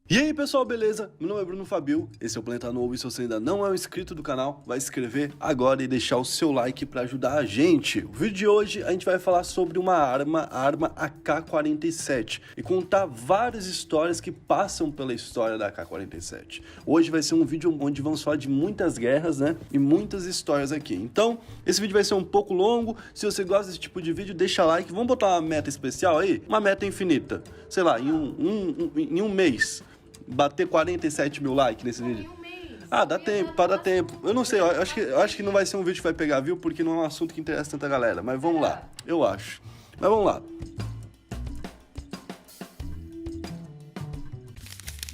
E aí pessoal, beleza? Meu nome é Bruno Fabio, esse é o Planeta Novo e se você ainda não é um inscrito do canal, vai se inscrever agora e deixar o seu like para ajudar a gente. O vídeo de hoje a gente vai falar sobre uma arma, a arma AK-47 e contar várias histórias que passam pela história da AK-47. Hoje vai ser um vídeo onde vamos falar de muitas guerras, né? E muitas histórias aqui. Então, esse vídeo vai ser um pouco longo, se você gosta desse tipo de vídeo, deixa like. Vamos botar uma meta especial aí? Uma meta infinita, sei lá, em um mês. Bater 47 mil likes nesse vídeo. Ah, dá tempo, para dar tempo. Eu não sei, eu acho que não vai ser um vídeo que vai pegar view, porque não é um assunto que interessa tanta galera. Mas vamos lá, eu acho. Mas vamos lá.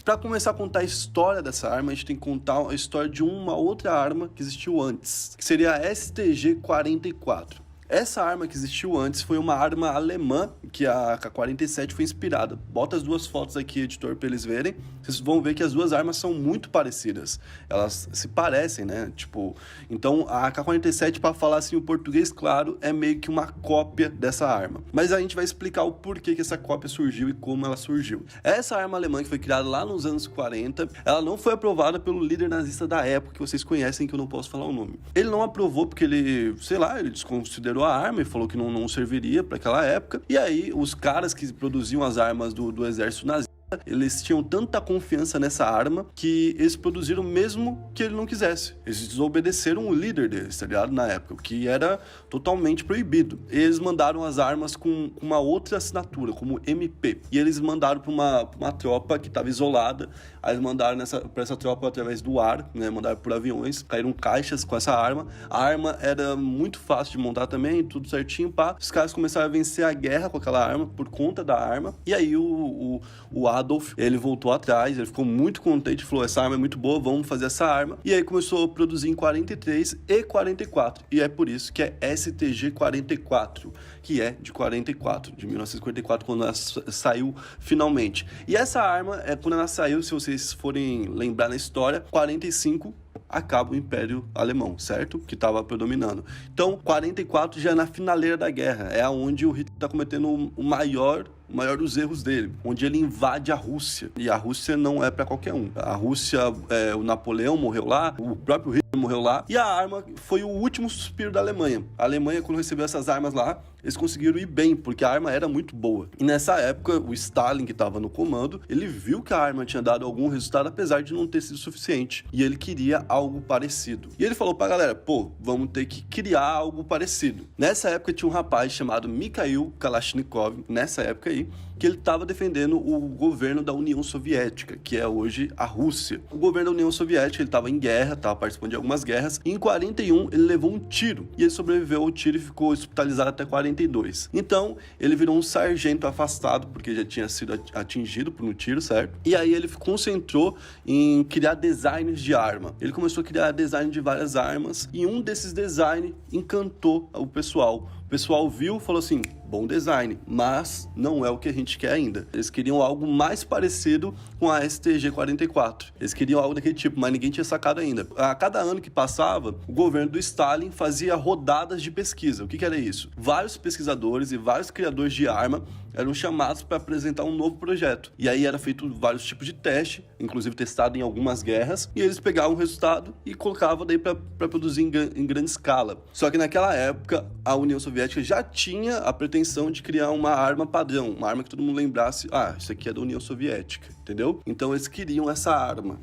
Para começar a contar a história dessa arma, a gente tem que contar a história de uma outra arma que existiu antes, que seria a STG-44. Essa arma que existiu antes foi uma arma alemã, que a AK-47 foi inspirada. Bota as duas fotos aqui, editor, para eles verem. Vocês vão ver que as duas armas são muito parecidas. Elas se parecem, né? Tipo, então a AK-47, para falar assim o português claro, é meio que uma cópia dessa arma. Mas a gente vai explicar o porquê que essa cópia surgiu e como ela surgiu. Essa arma alemã que foi criada lá nos anos 40, ela não foi aprovada pelo líder nazista da época, que vocês conhecem, que eu não posso falar o nome. Ele não aprovou porque ele, sei lá, ele desconsiderou a arma e falou que não serviria para aquela época. E aí os caras que produziam as armas do exército nazista, eles tinham tanta confiança nessa arma que eles produziram mesmo que ele não quisesse. Eles desobedeceram o líder deles, tá ligado? Na época, o que era totalmente proibido. Eles mandaram as armas com uma outra assinatura, como MP. E eles mandaram para uma tropa que estava isolada. Aí eles mandaram para essa tropa através do ar, né? Mandaram por aviões, caíram caixas com essa arma. A arma era muito fácil de montar também, tudo certinho, pá. Os caras começaram a vencer a guerra com aquela arma por conta da arma. E aí o Adolf, ele voltou atrás, ele ficou muito contente, falou, essa arma é muito boa, vamos fazer essa arma. E aí começou a produzir em 43 e 44. E é por isso que é STG-44, que é de 44, de 1944, quando ela saiu finalmente. E essa arma, quando ela saiu, se vocês forem lembrar na história, 45 acaba o Império Alemão, certo? Que estava predominando. Então, 44 já é na finaleira da guerra, é onde o Hitler está cometendo o maior dos erros dele, onde ele invade a Rússia. E a Rússia não é para qualquer um. A Rússia, o Napoleão morreu lá, o próprio Hitler morreu lá, e a arma foi o último suspiro da Alemanha. A Alemanha, quando recebeu essas armas lá, eles conseguiram ir bem, porque a arma era muito boa. E nessa época, o Stalin, que estava no comando, ele viu que a arma tinha dado algum resultado, apesar de não ter sido suficiente. E ele queria algo parecido. E ele falou pra galera, pô, vamos ter que criar algo parecido. Nessa época tinha um rapaz chamado Mikhail Kalashnikov, nessa época aí, que ele estava defendendo o governo da União Soviética, que é hoje a Rússia. O governo da União Soviética, ele estava em guerra, estava participando de algumas guerras, e em 41 ele levou um tiro, e ele sobreviveu ao tiro e ficou hospitalizado até 42. Então, ele virou um sargento afastado, porque já tinha sido atingido por um tiro, certo? E aí ele concentrou em criar designs de arma. Ele começou a criar design de várias armas, e um desses designs encantou o pessoal. O pessoal viu e falou assim, bom design, mas não é o que a gente quer ainda. Eles queriam algo mais parecido com a STG-44. Eles queriam algo daquele tipo, mas ninguém tinha sacado ainda. A cada ano que passava, o governo do Stalin fazia rodadas de pesquisa. O que era isso? Vários pesquisadores e vários criadores de arma eram chamados para apresentar um novo projeto. E aí era feito vários tipos de teste, inclusive testado em algumas guerras, e eles pegavam o resultado e colocavam daí para produzir em grande escala. Só que naquela época, a União Soviética já tinha a pretensão de criar uma arma padrão, uma arma que todo mundo lembrasse, isso aqui é da União Soviética, entendeu? Então eles queriam essa arma.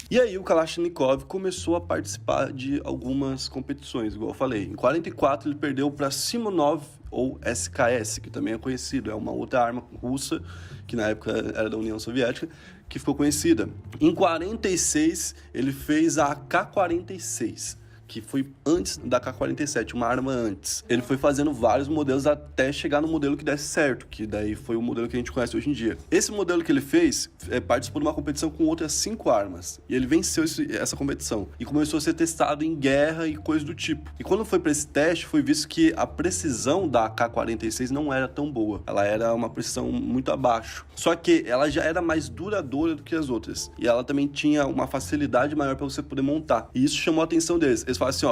E aí o Kalashnikov começou a participar de algumas competições, igual eu falei. Em 44 ele perdeu para Simonov, ou SKS, que também é conhecido, é uma outra arma russa, que na época era da União Soviética, que ficou conhecida. Em 46 ele fez a AK-46, que foi antes da AK-47, uma arma antes. Ele foi fazendo vários modelos até chegar no modelo que desse certo, que daí foi o modelo que a gente conhece hoje em dia. Esse modelo que ele fez participou de uma competição com outras 5 armas, e ele venceu essa competição, e começou a ser testado em guerra e coisas do tipo. E quando foi para esse teste, foi visto que a precisão da AK-46 não era tão boa, ela era uma precisão muito abaixo. Só que ela já era mais duradoura do que as outras, e ela também tinha uma facilidade maior para você poder montar, e isso chamou a atenção deles. Eles falaram assim,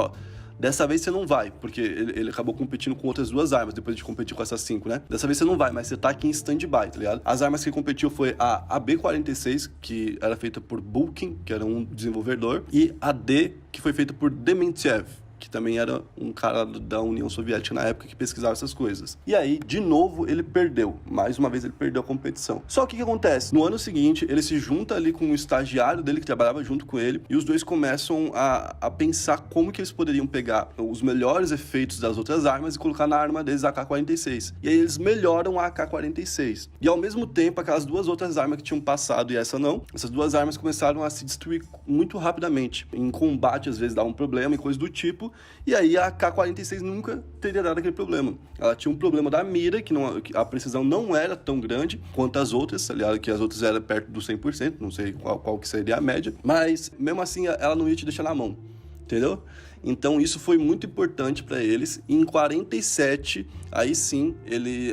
dessa vez você não vai, porque ele acabou competindo com outras 2 armas, depois de competir com essas 5, né? Dessa vez você não vai, mas você tá aqui em stand-by, tá ligado? As armas que ele competiu foi a AB-46, que era feita por Bulkin, que era um desenvolvedor, e a D, que foi feita por Dementiev, que também era um cara da União Soviética na época que pesquisava essas coisas. E aí, de novo, ele perdeu. Mais uma vez, ele perdeu a competição. Só que o que acontece? No ano seguinte, ele se junta ali com um estagiário dele que trabalhava junto com ele, e os dois começam a pensar como que eles poderiam pegar os melhores efeitos das outras armas e colocar na arma deles a AK-46. E aí eles melhoram a AK-46. E ao mesmo tempo, aquelas 2 outras armas que tinham passado e essa não, essas 2 armas começaram a se destruir muito rapidamente. Em combate, às vezes, dava um problema e coisa do tipo. E aí a AK-46 nunca teria dado aquele problema. Ela tinha um problema da mira, que a precisão não era tão grande quanto as outras, tá ligado? Que as outras eram perto do 100%, não sei qual que seria a média, mas mesmo assim ela não ia te deixar na mão, entendeu? Então isso foi muito importante para eles. Em 47, aí sim,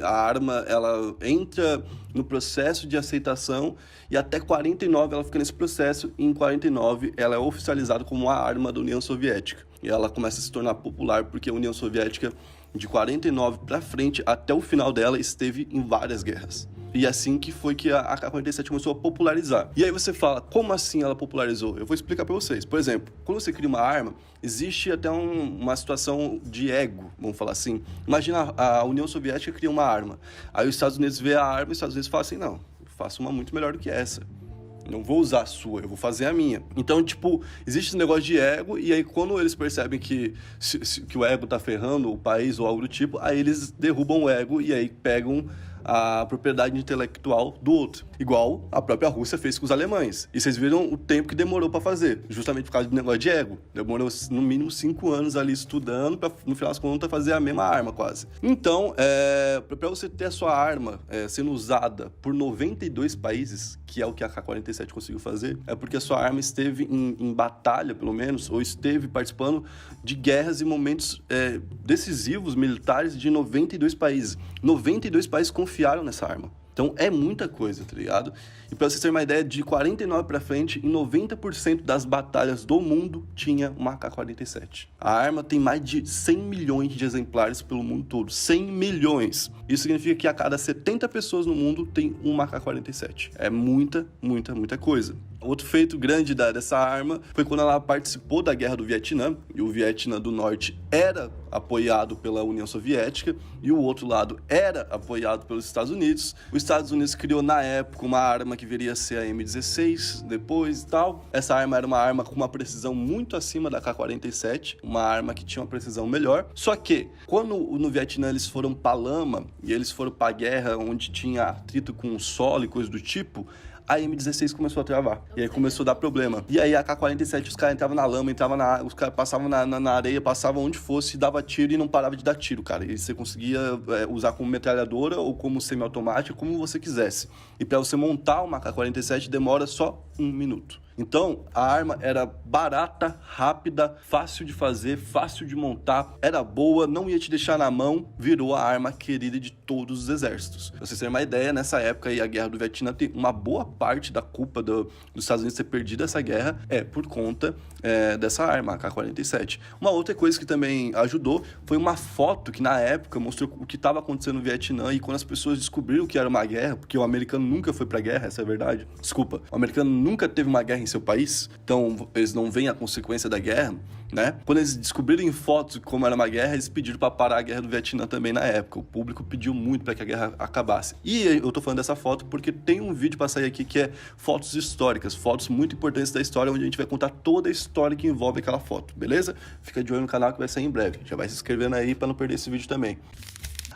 a arma ela entra no processo de aceitação e até 49 ela fica nesse processo e em 49 ela é oficializada como a arma da União Soviética. E ela começa a se tornar popular porque a União Soviética, de 49 para frente, até o final dela, esteve em várias guerras. E assim que foi que a AK-47 começou a popularizar. E aí você fala, como assim ela popularizou? Eu vou explicar para vocês. Por exemplo, quando você cria uma arma, existe até uma situação de ego, vamos falar assim. Imagina a União Soviética cria uma arma. Aí os Estados Unidos vê a arma e os Estados Unidos falam assim, não, eu faço uma muito melhor do que essa. Não vou usar a sua, eu vou fazer a minha. Então, tipo, existe esse negócio de ego, e aí quando eles percebem que o ego tá ferrando o país ou algo do tipo, aí eles derrubam o ego e aí pegam a propriedade intelectual do outro. Igual a própria Rússia fez com os alemães. E vocês viram o tempo que demorou pra fazer, justamente por causa do negócio de ego. Demorou no mínimo 5 anos ali estudando pra, no final das contas, fazer a mesma arma quase. Então, pra você ter a sua arma sendo usada por 92 países, que é o que a AK-47 conseguiu fazer, é porque a sua arma esteve em batalha, pelo menos, ou esteve participando de guerras e momentos decisivos militares de 92 países. 92 países confiaram nessa arma. Então é muita coisa, tá ligado? E pra vocês terem uma ideia, de 49 pra frente, em 90% das batalhas do mundo tinha uma AK-47. A arma tem mais de 100 milhões de exemplares pelo mundo todo. 100 milhões! Isso significa que a cada 70 pessoas no mundo tem uma AK-47. É muita, muita, muita coisa. Outro feito grande dessa arma foi quando ela participou da Guerra do Vietnã, e o Vietnã do Norte era apoiado pela União Soviética, e o outro lado era apoiado pelos Estados Unidos. Os Estados Unidos criou, na época, uma arma que viria a ser a M16, depois e tal. Essa arma era uma arma com uma precisão muito acima da AK-47, uma arma que tinha uma precisão melhor. Só que, quando no Vietnã eles foram pra lama, e eles foram pra guerra onde tinha atrito com o solo e coisa do tipo, a M16 começou a travar. E aí começou a dar problema. E aí a AK-47, os caras entravam na lama, os caras passavam na areia, passavam onde fosse, dava tiro e não parava de dar tiro, cara. E você conseguia usar como metralhadora ou como semiautomática, como você quisesse. E para você montar uma AK-47 demora só 1 minuto. Então, a arma era barata, rápida, fácil de fazer, fácil de montar, era boa, não ia te deixar na mão, virou a arma querida de todos os exércitos. Pra vocês terem uma ideia, nessa época aí, a Guerra do Vietnã tem uma boa parte da culpa dos Estados Unidos ter perdido essa guerra por conta dessa arma, a AK-47. Uma outra coisa que também ajudou foi uma foto que, na época, mostrou o que estava acontecendo no Vietnã, e quando as pessoas descobriram que era uma guerra, porque o americano nunca foi pra guerra, essa é a verdade. Desculpa, o americano nunca teve uma guerra em seu país, então eles não veem a consequência da guerra, né? Quando eles descobriram em fotos como era uma guerra, eles pediram para parar a guerra do Vietnã também na época. O público pediu muito para que a guerra acabasse. E eu tô falando dessa foto porque tem um vídeo para sair aqui que é fotos históricas, fotos muito importantes da história, onde a gente vai contar toda a história que envolve aquela foto, beleza? Fica de olho no canal que vai sair em breve. Já vai se inscrevendo aí para não perder esse vídeo também.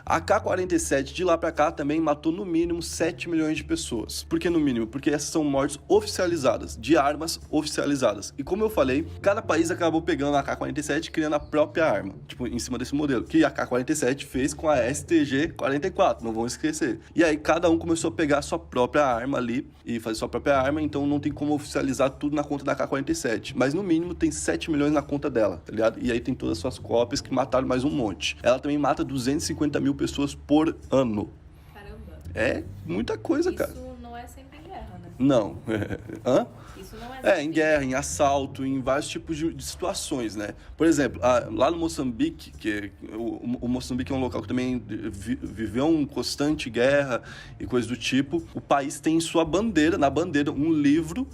A AK-47 de lá pra cá também matou no mínimo 7 milhões de pessoas. Por que no mínimo? Porque essas são mortes oficializadas, de armas oficializadas. E como eu falei, cada país acabou pegando a AK-47 e criando a própria arma, tipo, em cima desse modelo, que a AK-47 fez com a STG-44, não vão esquecer. E aí cada um começou a pegar a sua própria arma ali e fazer sua própria arma, então não tem como oficializar tudo na conta da AK-47. Mas no mínimo tem 7 milhões na conta dela, tá ligado? E aí tem todas as suas cópias que mataram mais um monte. Ela também mata 250 mil pessoas por ano. Caramba. É muita coisa, cara. Isso não é sempre guerra, né? Não. Hã? Isso não é Em guerra, em assalto, em vários tipos de situações, né? Por exemplo, lá no Moçambique, o Moçambique é um local que também viveu uma constante guerra e coisas do tipo, o país tem em sua bandeira, na bandeira, um livro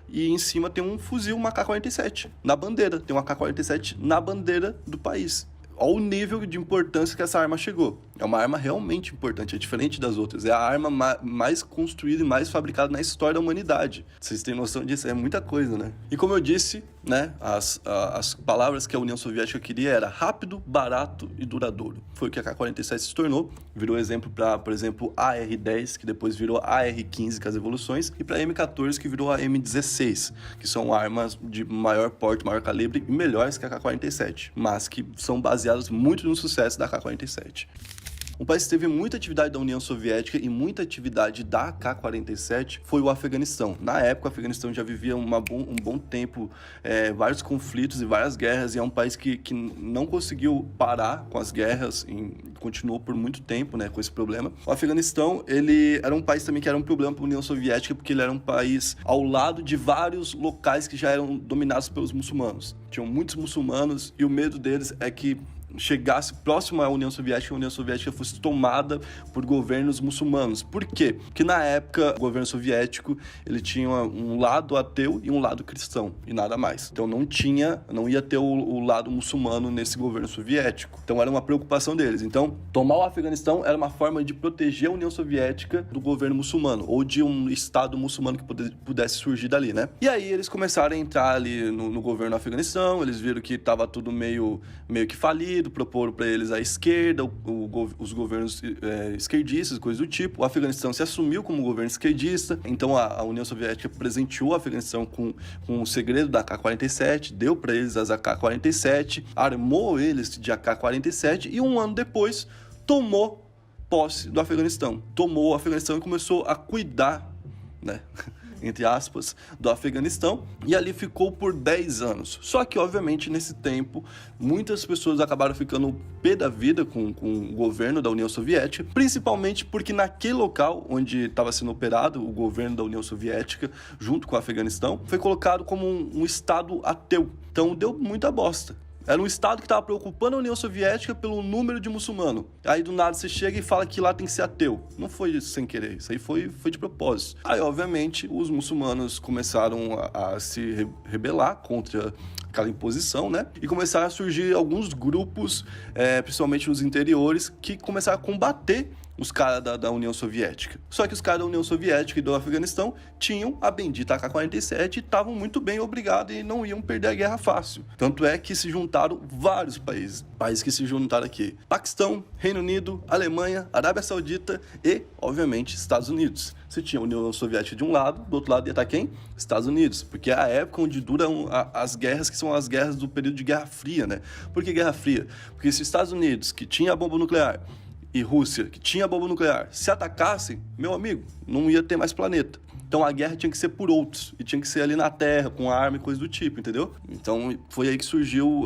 e em cima tem um fuzil, uma AK-47. Na bandeira, tem uma AK-47 na bandeira do país. Olha o nível de importância que essa arma chegou. É uma arma realmente importante, é diferente das outras. É a arma mais construída e mais fabricada na história da humanidade. Vocês têm noção disso? É muita coisa, né? E como eu disse, né, as palavras que a União Soviética queria era rápido, barato e duradouro. Foi o que a AK-47 se tornou. Virou exemplo para, por exemplo, a AR-10, que depois virou a AR-15 com as evoluções, e para a M14, que virou a M16, que são armas de maior porte, maior calibre e melhores que a AK-47, mas que são baseadas muito no sucesso da AK-47. Um país que teve muita atividade da União Soviética e muita atividade da AK-47 foi o Afeganistão. Na época, o Afeganistão já vivia um bom tempo, vários conflitos e várias guerras, e é um país que não conseguiu parar com as guerras e continuou por muito tempo, né, com esse problema. O Afeganistão, ele era um país também que era um problema para a União Soviética, porque ele era um país ao lado de vários locais que já eram dominados pelos muçulmanos. Tinham muitos muçulmanos e o medo deles é que chegasse próximo à União Soviética, a União Soviética fosse tomada por governos muçulmanos. Por quê? Porque na época o governo soviético ele tinha um lado ateu e um lado cristão e nada mais. Então não ia ter o lado muçulmano nesse governo soviético. Então era uma preocupação deles. Então tomar o Afeganistão era uma forma de proteger a União Soviética do governo muçulmano ou de um estado muçulmano que pudesse surgir dali, né? E aí eles começaram a entrar ali no governo do Afeganistão. Eles viram que estava tudo meio que falido. Proporam para eles a esquerda, os governos esquerdistas, coisas do tipo. O Afeganistão se assumiu como governo esquerdista, então a União Soviética presenteou o Afeganistão com o segredo da AK-47, deu para eles as AK-47, armou eles de AK-47 e um ano depois tomou posse do Afeganistão. Tomou o Afeganistão e começou a cuidar, né, entre aspas, do Afeganistão, e ali ficou por 10 anos. Só que, obviamente, nesse tempo, muitas pessoas acabaram ficando pé da vida com o governo da União Soviética, principalmente porque naquele local onde estava sendo operado o governo da União Soviética, junto com o Afeganistão, foi colocado como um estado ateu. Então, deu muita bosta. Era um estado que estava preocupando a União Soviética pelo número de muçulmano. Aí do nada você chega e fala que lá tem que ser ateu. Não foi isso sem querer, isso aí foi de propósito. Aí, obviamente, os muçulmanos começaram a se rebelar contra aquela imposição, né? E começaram a surgir alguns grupos, principalmente nos interiores, que começaram a combater os caras da União Soviética. Só que os caras da União Soviética e do Afeganistão tinham a bendita AK-47 e estavam muito bem obrigados e não iam perder a guerra fácil. Tanto é que se juntaram vários países que se juntaram aqui: Paquistão, Reino Unido, Alemanha, Arábia Saudita e, obviamente, Estados Unidos. Você tinha a União Soviética de um lado, do outro lado ia estar quem? Estados Unidos, porque é a época onde duram as guerras, que são as guerras do período de Guerra Fria, né? Por que Guerra Fria? Porque se os Estados Unidos, que tinha a bomba nuclear, e Rússia, que tinha bomba nuclear, se atacassem, meu amigo, não ia ter mais planeta. Então a guerra tinha que ser por outros, e tinha que ser ali na terra, com arma e coisa do tipo, entendeu? Então foi aí que surgiu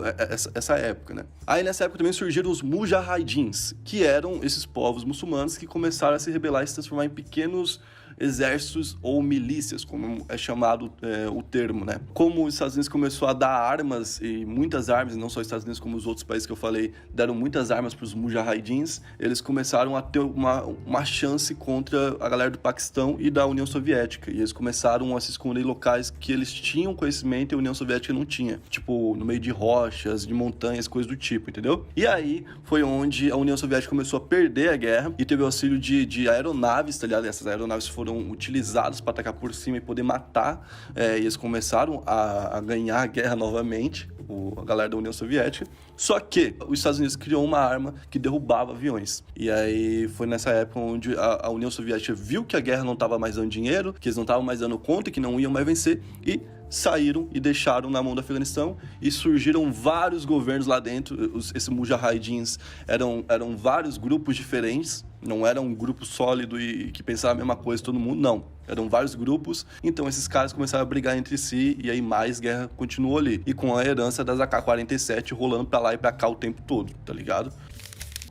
essa época, né? Aí nessa época também surgiram os mujahidins, que eram esses povos muçulmanos que começaram a se rebelar e se transformar em pequenos exércitos ou milícias, como é chamado o termo, né? Como os Estados Unidos começou a dar armas, e muitas armas, e não só os Estados Unidos, como os outros países que eu falei, deram muitas armas para os mujahidins, eles começaram a ter uma chance contra a galera do Paquistão e da União Soviética, e eles começaram a se esconder em locais que eles tinham conhecimento e a União Soviética não tinha, tipo no meio de rochas, de montanhas, coisas do tipo, entendeu? E aí foi onde a União Soviética começou a perder a guerra e teve o auxílio de aeronaves, tá ligado? Essas aeronaves foram utilizados para atacar por cima e poder matar, e eles começaram a ganhar a guerra novamente, a galera da União Soviética. Só que os Estados Unidos criou uma arma que derrubava aviões. E aí foi nessa época onde a União Soviética viu que a guerra não estava mais dando dinheiro, que eles não estavam mais dando conta, que não iam mais vencer, e saíram e deixaram na mão do Afeganistão, e surgiram vários governos lá dentro. Esses mujahidins eram vários grupos diferentes, não era um grupo sólido e que pensava a mesma coisa todo mundo, não. Eram vários grupos, então esses caras começaram a brigar entre si, e aí mais guerra continuou ali. E com a herança das AK-47 rolando pra lá e pra cá o tempo todo, tá ligado?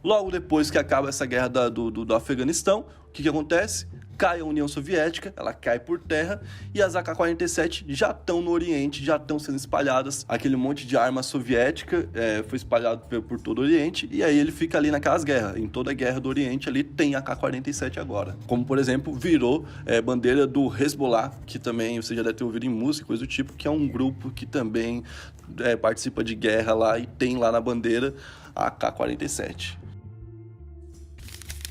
Logo depois que acaba essa guerra do Afeganistão, o que acontece? cai a União Soviética, ela cai por terra, e as AK-47 já estão no Oriente, já estão sendo espalhadas. Aquele monte de arma soviética foi espalhado por todo o Oriente, e aí ele fica ali naquelas guerras. Em toda a guerra do Oriente ali tem AK-47 agora. Como, por exemplo, virou bandeira do Hezbollah, que também você já deve ter ouvido em música, coisa do tipo, que é um grupo que também participa de guerra lá e tem lá na bandeira a AK-47.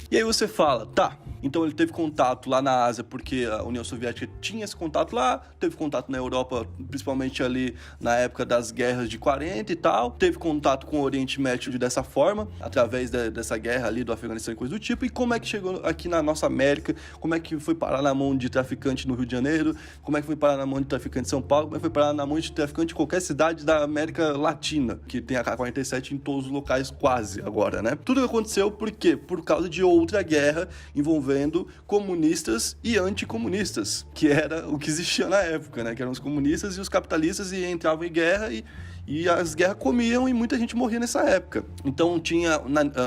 E aí você fala, tá, então ele teve contato lá na Ásia porque a União Soviética tinha esse contato lá, teve contato na Europa, principalmente ali na época das guerras de 40 e tal, teve contato com o Oriente Médio dessa forma, através dessa guerra ali do Afeganistão e coisa do tipo, e como é que chegou aqui na nossa América, como é que foi parar na mão de traficante no Rio de Janeiro, como é que foi parar na mão de traficante em São Paulo, como é que foi parar na mão de traficante de qualquer cidade da América Latina, que tem a AK-47 em todos os locais quase agora, né? Tudo aconteceu por quê? Por causa de outra guerra envolvendo comunistas e anticomunistas, que era o que existia na época, né? Que eram os comunistas e os capitalistas e entravam em guerra e as guerras comiam e muita gente morria nessa época. Então tinha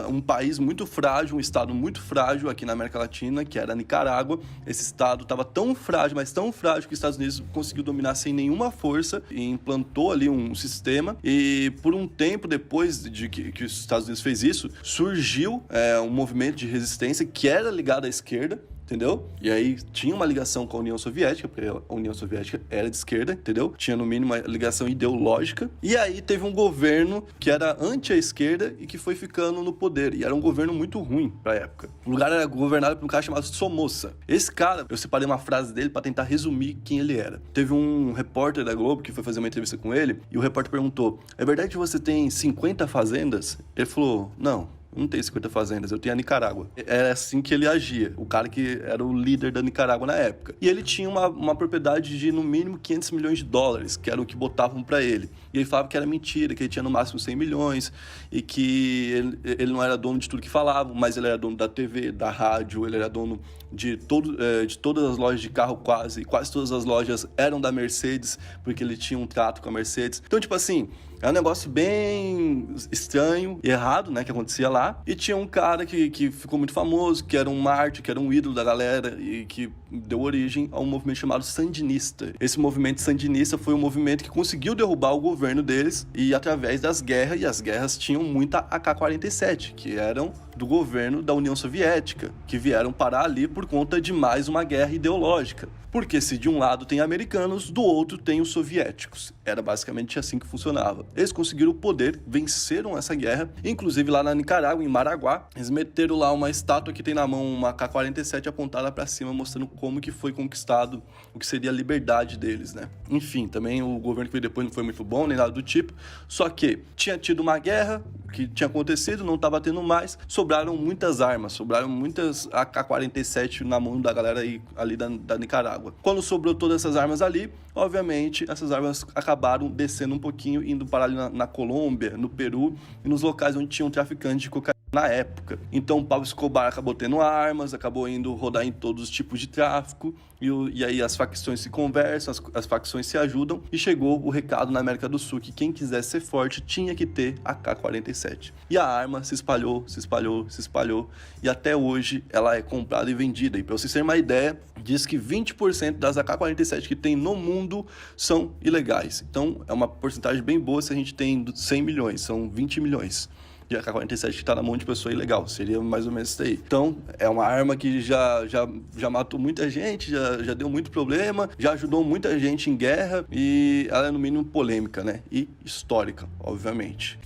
um país muito frágil, um estado muito frágil aqui na América Latina, que era a Nicarágua. Esse estado estava tão frágil, mas tão frágil que os Estados Unidos conseguiu dominar sem nenhuma força e implantou ali um sistema. E por um tempo depois de que os Estados Unidos fez isso, surgiu um movimento de resistência que era ligado à esquerda, entendeu? E aí tinha uma ligação com a União Soviética, porque a União Soviética era de esquerda, entendeu? Tinha no mínimo uma ligação ideológica. E aí teve um governo que era anti-esquerda e que foi ficando no poder. E era um governo muito ruim pra época. O lugar era governado por um cara chamado Somoza. Esse cara, eu separei uma frase dele pra tentar resumir quem ele era. Teve um repórter da Globo que foi fazer uma entrevista com ele e o repórter perguntou: é verdade que você tem 50 fazendas? Ele falou: não tenho 50 fazendas, eu tenho a Nicarágua. Era assim que ele agia, o cara que era o líder da Nicarágua na época. E ele tinha uma propriedade de, no mínimo, 500 milhões de dólares, que era o que botavam pra ele. E ele falava que era mentira, que ele tinha no máximo 100 milhões, e que ele não era dono de tudo que falavam, mas ele era dono da TV, da rádio, ele era dono de todas as lojas de carro quase todas as lojas eram da Mercedes, porque ele tinha um trato com a Mercedes. Então, tipo assim, é um negócio bem estranho e errado, né, que acontecia lá. E tinha um cara que ficou muito famoso, que era um mártir, que era um ídolo da galera e que deu origem a um movimento chamado Sandinista. Esse movimento Sandinista foi um movimento que conseguiu derrubar o governo deles e através das guerras, e as guerras tinham muita AK-47, que eram do governo da União Soviética, que vieram parar ali por conta de mais uma guerra ideológica. Porque se de um lado tem americanos, do outro tem os soviéticos. Era basicamente assim que funcionava. Eles conseguiram o poder, venceram essa guerra, inclusive lá na Nicarágua, em Maraguá, eles meteram lá uma estátua que tem na mão uma AK-47 apontada para cima, mostrando como que foi conquistado o que seria a liberdade deles, né? Enfim, também o governo que veio depois não foi muito bom, nem nada do tipo, só que tinha tido uma guerra que tinha acontecido, não estava tendo mais, sobraram muitas armas, sobraram muitas AK-47 na mão da galera ali da Nicarágua. Quando sobrou todas essas armas ali, obviamente, essas armas acabaram descendo um pouquinho, indo parar ali na Colômbia, no Peru e nos locais onde tinham traficantes de cocaína na época. Então o Pablo Escobar acabou tendo armas, acabou indo rodar em todos os tipos de tráfico, e aí as facções se conversam, as facções se ajudam, e chegou o recado na América do Sul que quem quisesse ser forte tinha que ter AK-47. E a arma se espalhou, se espalhou, se espalhou, e até hoje ela é comprada e vendida. E para vocês terem uma ideia, diz que 20% das AK-47 que tem no mundo são ilegais. Então é uma porcentagem bem boa se a gente tem 100 milhões, são 20 milhões. de AK-47 que está na mão de pessoa ilegal. Seria mais ou menos isso aí. Então, é uma arma que já matou muita gente, já deu muito problema, já ajudou muita gente em guerra e ela é, no mínimo, polêmica, né? E histórica, obviamente.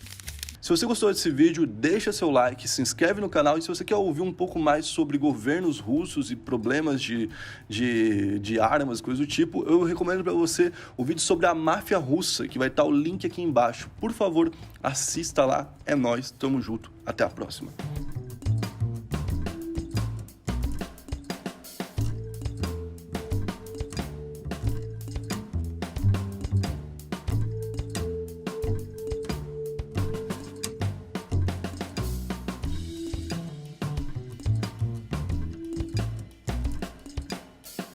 Se você gostou desse vídeo, deixa seu like, se inscreve no canal e se você quer ouvir um pouco mais sobre governos russos e problemas de armas, coisas do tipo, eu recomendo para você o vídeo sobre a máfia russa, que vai estar o link aqui embaixo. Por favor, assista lá, é nóis, tamo junto, até a próxima.